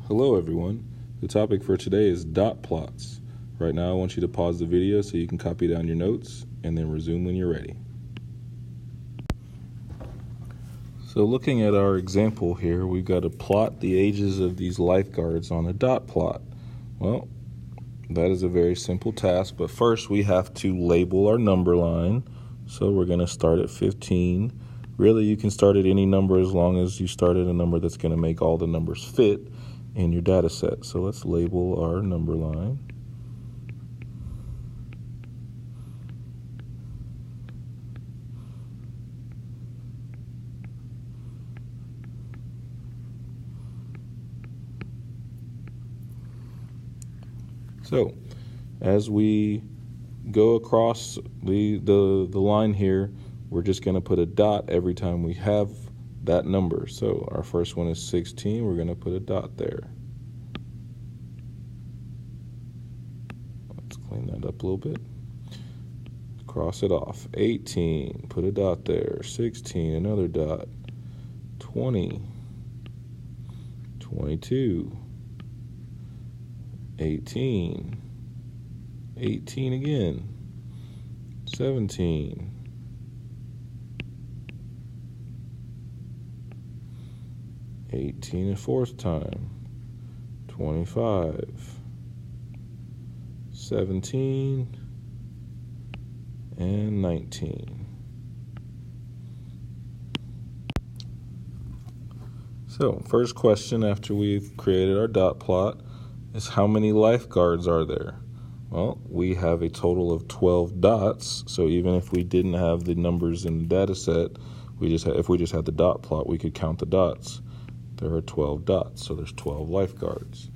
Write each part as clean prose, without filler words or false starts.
Hello everyone. The topic for today is dot plots. Right now I want you to pause the video so you can copy down your notes and then resume when you're ready. So looking at our example here, we've got to plot the ages of these lifeguards on a dot plot. Well, that is a very simple task, but first we have to label our number line. So we're going to start at 15. Really, you can start at any number as long as you start at a number that's going to make all the numbers fit in your data set. So let's label our number line. So as we go across the line here, we're just going to put a dot every time we have that number. So our first one is 16. We're going to put a dot there. Let's clean that up a little bit. Cross it off. 18. Put a dot there. 16. Another dot. 20. 22. 18. 18 again. 17. 18 a fourth time. 25. 17. And 19. So, first question after we've created our dot plot is how many lifeguards are there? Well, we have a total of 12 dots, so even if we didn't have the numbers in the data set, if we just had the dot plot, we could count the dots. There are 12 dots, so there's 12 lifeguards.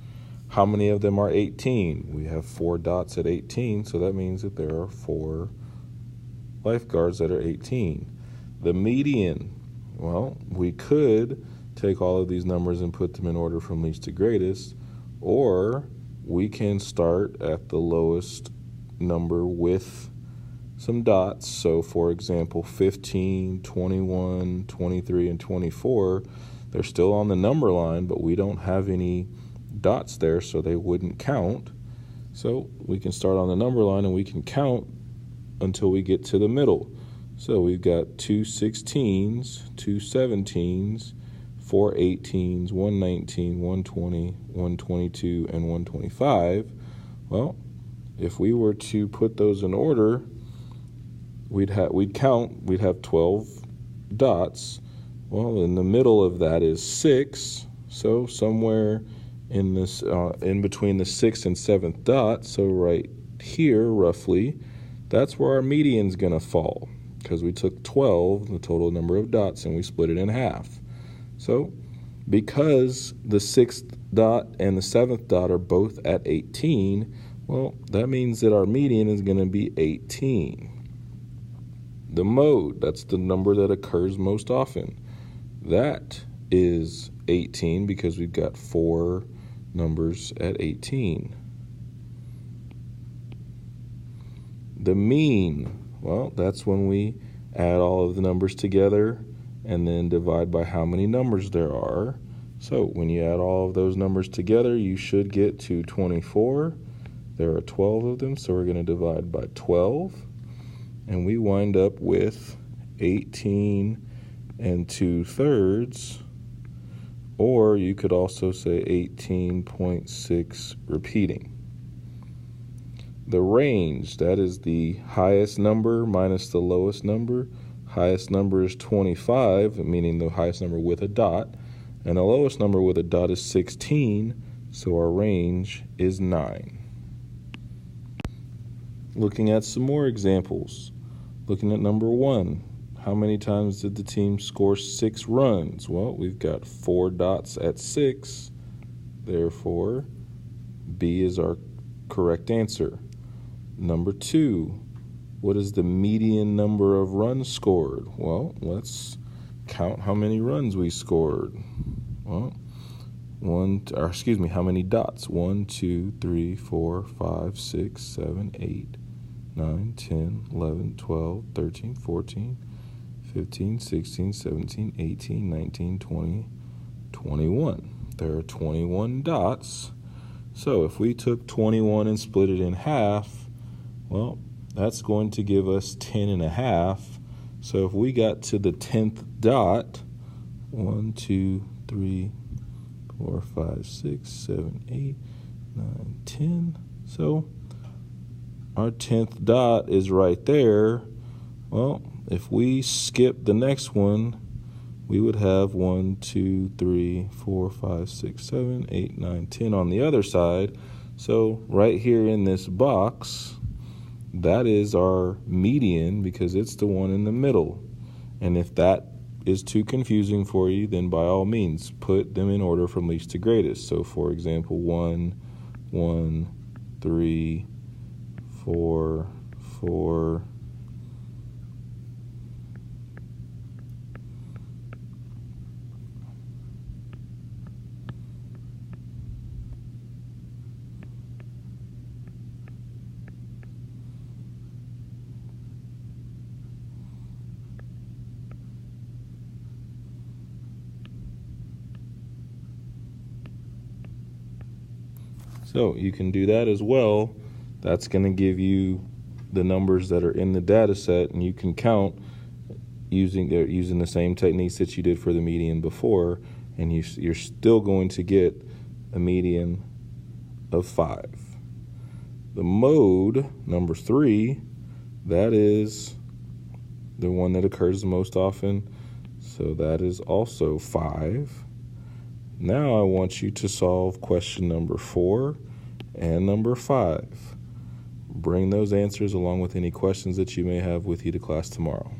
How many of them are 18? We have 4 dots at 18, so that means that there are 4 lifeguards that are 18. The median, well, we could take all of these numbers and put them in order from least to greatest, or we can start at the lowest number with some dots. So for example, 15, 21, 23, and 24, they're still on the number line, but we don't have any dots there, so they wouldn't count. So we can start on the number line and we can count until we get to the middle. So we've got 2 16s, 2 17s, 4 18s, 1 19, 1 20, 1 22, and 1 25. Well, if we were to put those in order, we'd have 12 dots. Well, in the middle of that is 6. So somewhere in this in between the 6th and 7th dot, so right here roughly, that's where our median's going to fall, because we took 12, the total number of dots, and we split it in half. So because the 6th dot and the 7th dot are both at 18, well, that means that our median is going to be 18. The mode, that's the number that occurs most often. That is 18 because we've got 4 numbers at 18. The mean, well, that's when we add all of the numbers together and then divide by how many numbers there are. So when you add all of those numbers together, you should get to 24. There are 12 of them, so we're going to divide by 12. And we wind up with 18 2/3, or you could also say 18.6 repeating. The range, that is the highest number minus the lowest number. Highest number is 25, meaning the highest number with a dot, and the lowest number with a dot is 16, so our range is 9. Looking at some more examples. Looking at number 1. How many times did the team score 6 runs? Well, we've got 4 dots at 6. Therefore, B is our correct answer. Number 2. What is the median number of runs scored? Well, let's count how many runs we scored. Well, how many dots? 1, 2, 3, 4, 5, 6, 7, 8, 9, 10, 11, 12, 13, 14, 15, 16, 17, 18, 19, 20, 21. there are 21 dots. So if we took 21 and split it in half, well, that's going to give us 10 and a half. So if we got to the 10th dot, 1, 2, 3, 4, 5, 6, 7, 8, 9, 10. So our 10th dot is right there. Well, if we skip the next one, we would have 1, 2, 3, 4, 5, 6, 7, 8, 9, 10 on the other side. So right here in this box, that is our median because it's the one in the middle. And if that is too confusing for you, then by all means, put them in order from least to greatest. So for example, 1, 1, 3, 4, 4, so you can do that as well. That's going to give you the numbers that are in the data set, and you can count using the same techniques that you did for the median before, and you're still going to get a median of 5. The mode, number 3, that is the one that occurs the most often, so that is also 5. Now I want you to solve question number 4 and number 5. Bring those answers along with any questions that you may have with you to class tomorrow.